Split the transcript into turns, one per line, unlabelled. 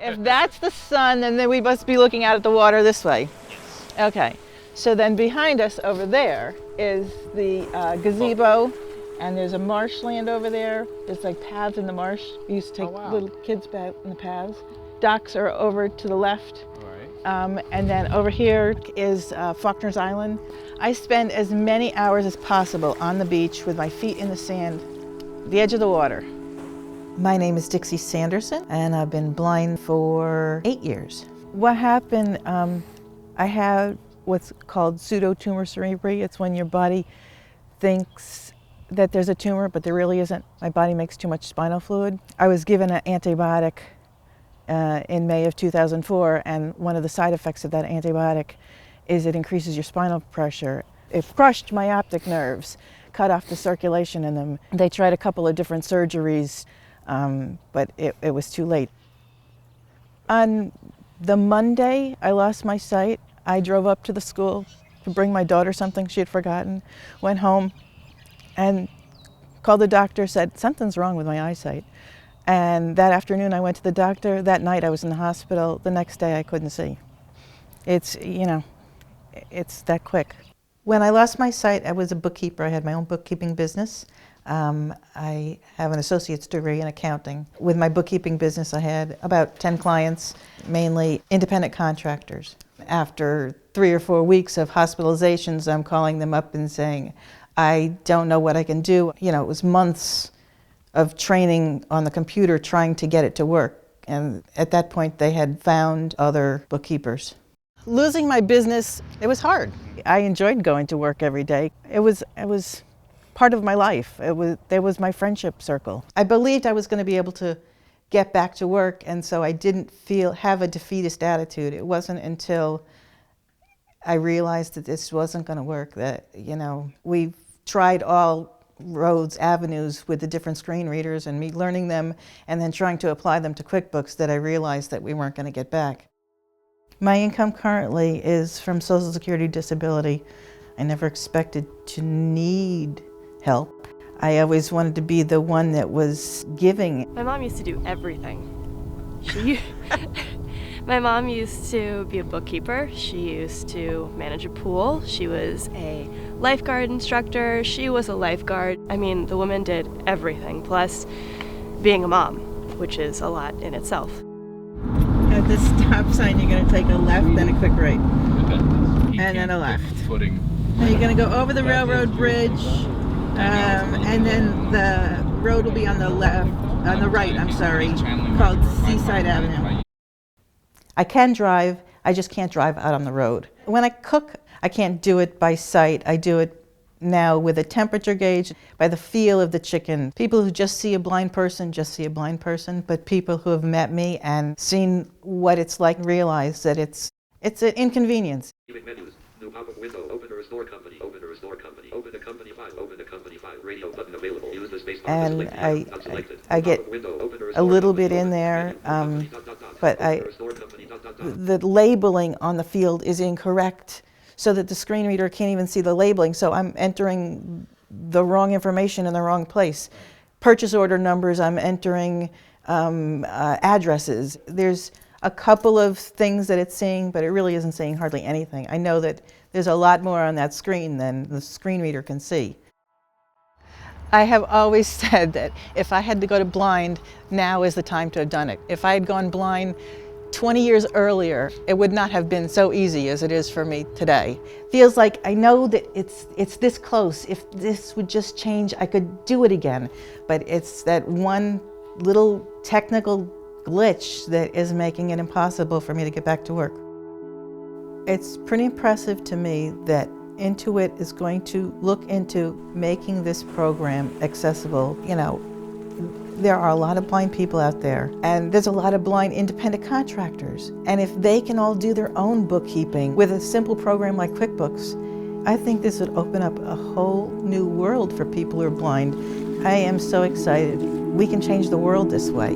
If that's the sun, then we must be looking out at the water this way. Okay, so then behind us over there is the gazebo, and there's a marshland over there. There's like paths in the marsh. We used to take little kids back in the paths. Docks are over to the left. And then over here is Faulkner's Island. I spend as many hours as possible on the beach with my feet in the sand, the edge of the water. My name is Dixie Sanderson, and I've been blind for 8 years. What happened, I had what's called pseudotumor cerebri. It's when your body thinks that there's a tumor, but there really isn't. My body makes too much spinal fluid. I was given an antibiotic in May of 2004, and one of the side effects of that antibiotic is it increases your spinal pressure. It crushed my optic nerves, cut off the circulation in them. They tried a couple of different surgeries, but it was too late. On the Monday I lost my sight, I drove up to the school to bring my daughter something she had forgotten, went home and called the doctor, said something's wrong with my eyesight. And that afternoon I went to the doctor. That night I was in the hospital. The next day I couldn't see. It's, you know, it's that quick. When I lost my sight, I was a bookkeeper. I had my own bookkeeping business. I have an associate's degree in accounting. With my bookkeeping business, I had about 10 clients, mainly independent contractors. After 3 or 4 weeks of hospitalizations, I'm calling them up and saying, I don't know what I can do. You know, it was months of training on the computer trying to get it to work. And at that point, they had found other bookkeepers. Losing my business, it was hard. I enjoyed going to work every day. It was part of my life. There was my friendship circle. I believed I was going to be able to get back to work, and so I didn't have a defeatist attitude. It wasn't until I realized that this wasn't going to work, that, you know, we've tried all roads, avenues with the different screen readers and me learning them and then trying to apply them to QuickBooks, that I realized that we weren't going to get back. My income currently is from Social Security disability. I never expected to need help. I always wanted to be the one that was giving.
My mom used to do everything. My mom used to be a bookkeeper. She used to manage a pool. She was a lifeguard instructor. She was a lifeguard. I mean, the woman did everything, plus being a mom, which is a lot in itself.
At this stop sign, you're going to take a left, then a quick right, and then a left. And you're going to go over the railroad bridge, and then the road will be on the left, on the right, I'm sorry, called Seaside Avenue. I can drive, I just can't drive out on the road. When I cook, I can't do it by sight. I do it now with a temperature gauge, by the feel of the chicken. People who just see a blind person just see a blind person, but people who have met me and seen what it's like realize that it's an inconvenience.
New pop-up window, open or restore company, open or restore company, open a company file, open a company file, radio button available, use the space bar,
and I get a little bit in there, but the labeling on the field is incorrect, so that the screen reader can't even see the labeling, so I'm entering the wrong information in the wrong place. Purchase order numbers, I'm entering addresses. There's a couple of things that it's seeing, but it really isn't seeing hardly anything. I know that there's a lot more on that screen than the screen reader can see. I have always said that if I had to go to blind, now is the time to have done it. If I had gone blind 20 years earlier, it would not have been so easy as it is for me today. Feels like I know that it's this close. If this would just change, I could do it again. But it's that one little technical glitch that is making it impossible for me to get back to work. It's pretty impressive to me that Intuit is going to look into making this program accessible. You know, there are a lot of blind people out there, and there's a lot of blind independent contractors. And if they can all do their own bookkeeping with a simple program like QuickBooks, I think this would open up a whole new world for people who are blind. I am so excited. We can change the world this way.